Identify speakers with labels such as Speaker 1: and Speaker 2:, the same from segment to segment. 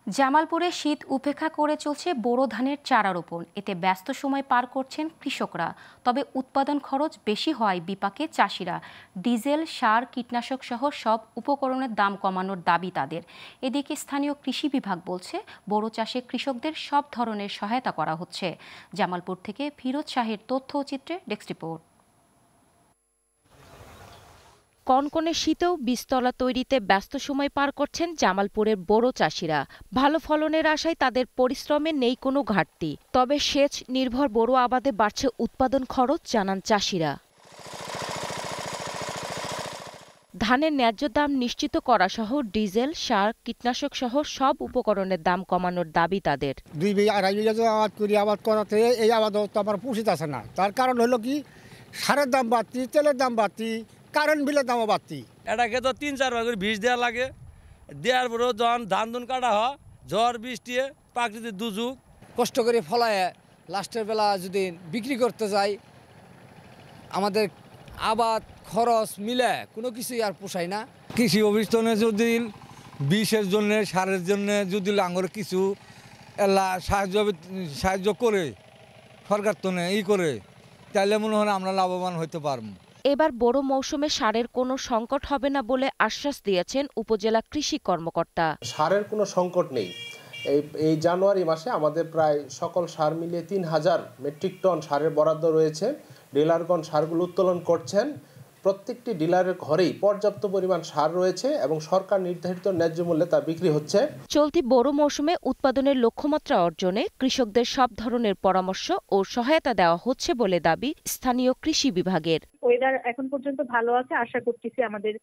Speaker 1: জামালপুরে শীত উপেক্ষা করে চলছে বোরো ধানের চারা রোপণ। এতে ব্যস্ত সময় পার করছেন কৃষকরা। তবে উৎপাদন খরচ বেশি হওয়ায় বিপাকে চাষিরা। ডিজেল, সার, কীটনাশক সহ সব উপকরণের দাম কমানোর দাবি তাদের। এদিকে স্থানীয় কৃষি বিভাগ বলছে, বোরো চাষে কৃষকদের সব ধরনের সহায়তা করা হচ্ছে। জামালপুর থেকে ফিরোজ শাহের তথ্য ও চিত্রে ডেস্ক রিপোর্ট।
Speaker 2: কনকনে শীতেও বীজতলা তৈরিতে ব্যস্ত সময় পার করছেন জামালপুরের বোরো চাষিরা। ভালো ফলনের আশায় তাদের পরিশ্রমে নেই কোনো ঘাটতি। তবে সেচ নির্ভর বোরো আবাদে বাড়ছে উৎপাদন খরচ, জানান চাষিরা। ধানের ন্যায্য দাম নিশ্চিত করা সহ ডিজেল, সার, কীটনাশক সহ সব উপকরণের দাম কমানোর দাবি তাদের।
Speaker 3: 2 বিঘা 2.5 বিঘা আবাদ করি, আবাদ করাতে এই আবাদ তো আমার পুষিত আছে না। তার কারণ হলো কি, সারের দাম বাড়তি, তেলের দাম বাড়তি, কারেন্ট বিলের দামও বাড়তি।
Speaker 4: এটাকে তো 3-4 বার করে বীজ দেওয়া লাগে। দেওয়ার পরেও যখন ধান কাটা হয়, ঝড় বৃষ্টি, প্রাকৃতিক দুর্যোগ,
Speaker 5: কষ্ট করে ফলায় লাস্টের বেলা যদি বিক্রি করতে যাই, আমাদের আবাদ খরচ মিলে কোনো কিছুই আর পোষায় না।
Speaker 6: কৃষি অভিযানে যদি বিষের জন্য, সারের জন্য যদি লাঙ্গর কিছু এলা সাহায্য করে সরকার তো করে, তাহলে মনে হয় আমরা লাভবান হতে পারব।
Speaker 2: এবার বোরো মৌসুমে সারের কোনো সংকট হবে না বলে আশ্বাস দিয়েছেন উপজেলা কৃষি কর্মকর্তা।
Speaker 7: সারের কোনো সংকট নেই। এই জানুয়ারি মাসে আমাদের প্রায় সকল সার মিলিয়ে 3000 মেট্রিক টন সারের বরাদ্দ রয়েছে। ডিলারগণ সারগুলো উত্তোলন করছেন। প্রত্যেকটি ডিলারের ঘরেই পর্যাপ্ত পরিমাণ সার রয়েছে এবং সরকার নির্ধারিত ন্যায্য মূল্যে তা বিক্রি হচ্ছে।
Speaker 2: চলতি বোরো মৌসুমে উৎপাদনের লক্ষ্যমাত্রা অর্জনে কৃষকদের সব ধরনের পরামর্শ ও সহায়তা দেওয়া হচ্ছে বলে দাবি স্থানীয় কৃষি বিভাগের।
Speaker 8: ওয়েদার এখন পর্যন্ত ভালো আছে, আশা করতেছি আমাদের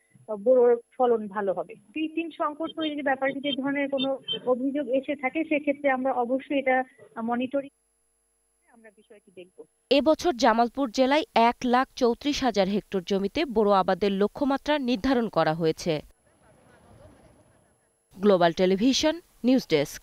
Speaker 8: বোরোর ফলন ভালো হবে। কৃত্রিম সংকট তৈরির ব্যাপারে যদি ধরনের কোনো অভিযোগ এসে থাকে, সেক্ষেত্রে আমরা অবশ্যই এটা মনিটরিং বিষয়টি দেখব।
Speaker 2: এবছর জামালপুর জেলায় 1,34,000 হেক্টর জমিতে বোরো আবাদের লক্ষ্যমাত্রা নির্ধারণ করা হয়েছে। Global television, news desk.